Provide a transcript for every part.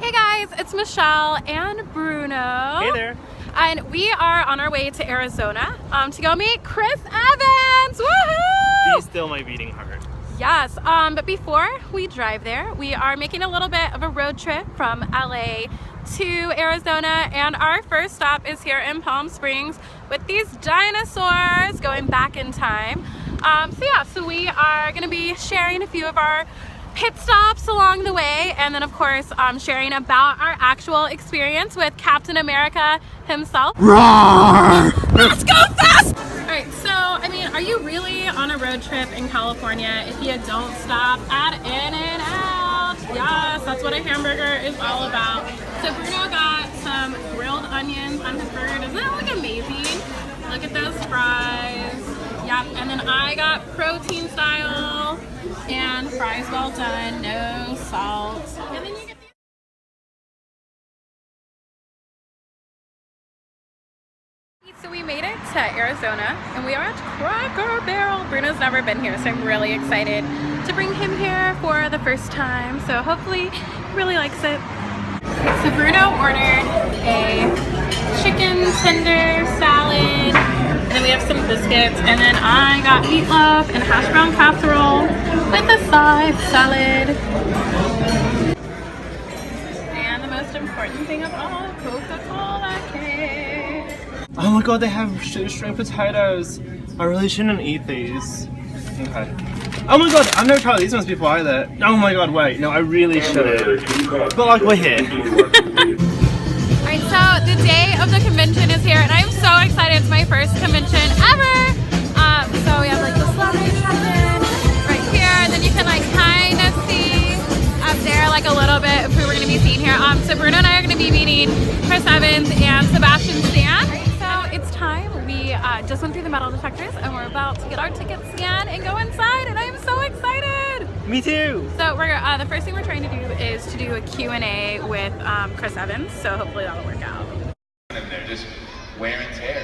Hey guys, it's Michelle and Bruno. Hey there. And we are on our way to Arizona to go meet Chris Evans. Woohoo! He's still my beating heart. Yes, but before we drive there, we are making a little bit of a road trip from LA to Arizona, and our first stop is here in Palm Springs with these dinosaurs going back in time. So we are going to be sharing a few of our pit stops along the way, and then of course sharing about our actual experience with Captain America himself. Roar! Let's go fast! Alright, so I mean, are you really on a road trip in California if you don't stop at In-N-Out? Yes, that's what a hamburger is all about. So Bruno got some grilled onions on his burger. Doesn't that look amazing? Look at those fries. Yep, and then I got protein style and fries well done, no salt. And then you get So we made it to Arizona and we are at Cracker Barrel. Bruno's never been here, so I'm really excited to bring him here for the first time. So hopefully he really likes it. So Bruno ordered a chicken tender salad, and then we have some biscuits, and then I got meatloaf and hash brown casserole with a side salad. And the most important thing of all, Coca-Cola cake. Oh my god, they have string potatoes. I really shouldn't eat these. Okay. Oh my god, I've never tried these ones before either. Oh my god, wait, no, I really shouldn't. But like, we're here. Alright, so the day of the convention is here, and I'm so excited. It's my first convention ever. So we have like the celebrity check-in right here, and then you can like kind of see up there like a little bit of who we're going to be seeing here. So Bruno and I are going to be meeting Chris Evans and Sebastian. So it's time. We just went through the metal detectors, and we're about to get our tickets scanned and go inside, and I'm so excited. Me too. So we're the first thing we're trying to do is to do a Q&A with Chris Evans, so hopefully that'll work out. And they're just wear and tear.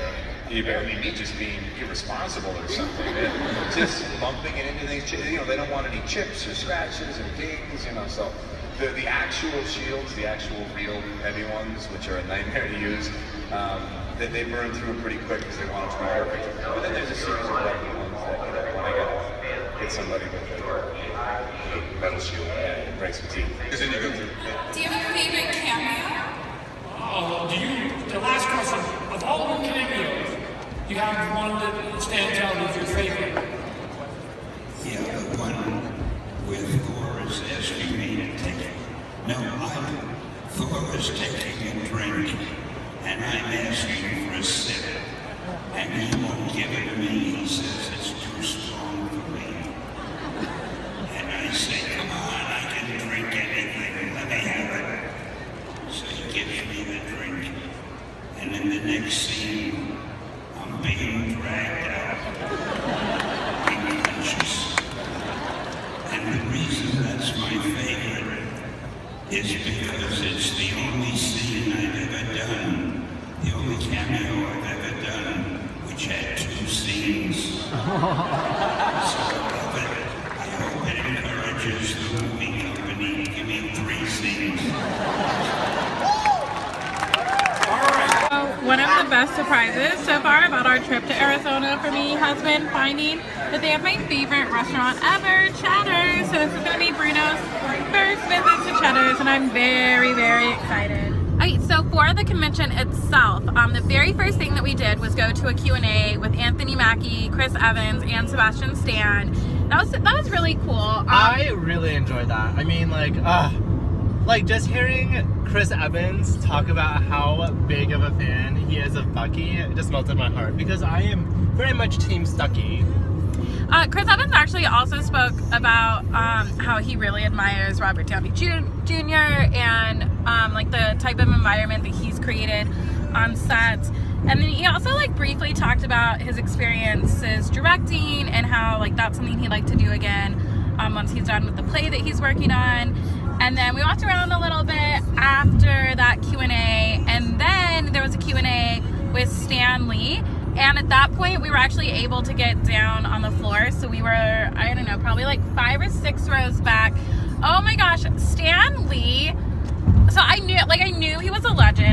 You barely me just being irresponsible or something. They're just bumping it into things. You know, they don't want any chips or scratches and dings. You know, so the actual shields, the actual real heavy ones, which are a nightmare to use, they burn through pretty quick because they want it to be perfect. But then there's a series of lucky ones that, you know, when I gotta hit somebody with a metal shield and break some teeth. Because then you go through. Do you have a favorite cameo? The last question, of all the cameos, you have one that stands out as your favorite? Yeah, the one with Thor is asking me to take it. No, Thor is taking a drink, and I'm asking for a sip, and he won't give it to me. He says it's too strong for me. And I say, come on, I can drink anything, let me have it. So he gives me the drink, and in the next scene, I'm being dragged out, unconscious. And the reason that's my favorite is because it's the only scene I've ever done, the only cameo I've ever done, which had 2 scenes. So I love it. I hope it encourages the movie company to give me 3 scenes. One of the best surprises so far about our trip to Arizona for me has been finding that they have my favorite restaurant ever, Cheddar's. So this is going to be Bruno's first visit to Cheddar's, and I'm very, very excited. Okay, so for the convention itself, the very first thing that we did was go to a Q&A with Anthony Mackie, Chris Evans, and Sebastian Stan. That was really cool. I really enjoyed that. I mean, like just hearing Chris Evans talk about how big of a fan he is of Bucky, it just melted my heart because I am very much Team Stucky. Chris Evans actually also spoke about how he really admires Robert Downey Jr. and like the type of environment that he's created on set. And then he also like briefly talked about his experiences directing and how like that's something he'd like to do again once he's done with the play that he's working on. And then we walked around a little bit after that Q&A, and then there was a Q&A with Stan Lee. And at that point, we were actually able to get down on the floor. So we were, I don't know, probably like 5 or 6 rows back. Oh my gosh, Stan Lee. So I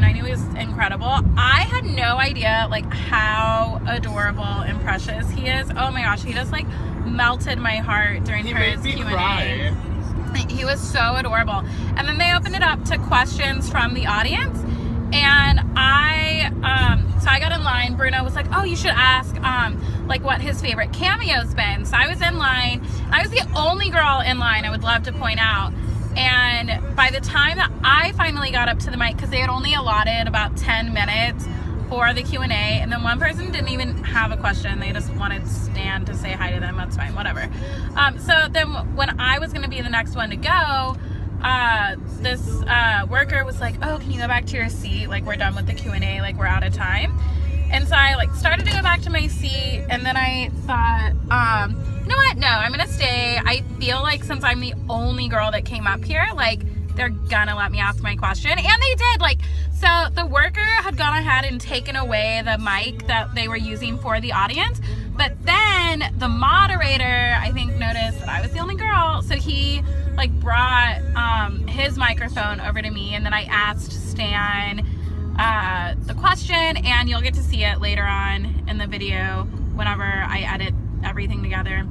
I knew he was incredible. I had no idea like how adorable and precious he is. Oh my gosh, he just like melted my heart during his Q&A. He was so adorable. And then they opened it up to questions from the audience. And so I got in line. Bruno was like, oh, you should ask, like what his favorite cameo's been. So I was in line. I was the only girl in line, I would love to point out. And by the time that I finally got up to the mic, because they had only allotted about 10 minutes for the Q&A, and then one person didn't even have a question. They just wanted Stan to say hi to them. That's fine, whatever. So then when I was going to be the next one to go, this worker was like, oh, can you go back to your seat? Like, we're done with the Q&A, like we're out of time. And so I like started to go back to my seat, and then I thought, you know what? No, I'm gonna stay. I feel like since I'm the only girl that came up here, like they're gonna let me ask my question. And they did. Like, so the worker had gone ahead and taken away the mic that they were using for the audience. But then the moderator, I think, noticed that I was the only girl. So he like brought his microphone over to me, and then I asked Stan the question, and you'll get to see it later on in the video whenever I edit everything together.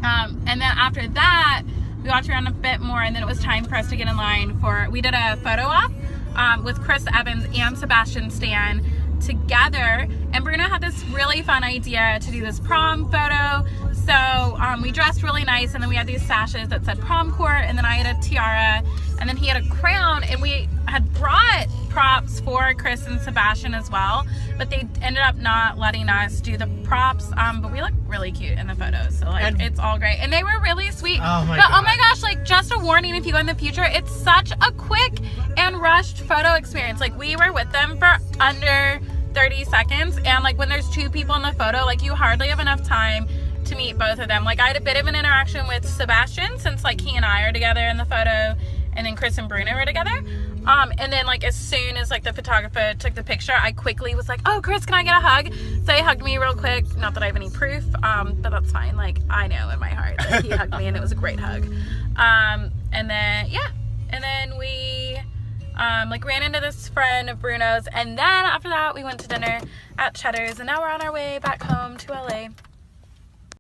And then after that, we walked around a bit more, and then it was time for us to get in line we did a photo op with Chris Evans and Sebastian Stan together. And Bruno had this really fun idea to do this prom photo. So we dressed really nice, and then we had these sashes that said prom court, and then I had a tiara, and then he had a crown, and we had brought props for Chris and Sebastian as well, but they ended up not letting us do the props, but we look really cute in the photos, so like it's all great, and they were really sweet. Oh my gosh, like just a warning, if you go in the future, it's such a quick and rushed photo experience. Like, we were with them for under 30 seconds, and like when there's two people in the photo, like you hardly have enough time to meet both of them. Like, I had a bit of an interaction with Sebastian, since like he and I are together in the photo, and then Chris and Bruno were together. And then like as soon as like the photographer took the picture, I quickly was like, oh, Chris, can I get a hug? So he hugged me real quick. Not that I have any proof, but that's fine. Like, I know in my heart that he hugged me, and it was a great hug. And then, yeah. And then we like ran into this friend of Bruno's, and then after that we went to dinner at Cheddar's, and now we're on our way back home to LA.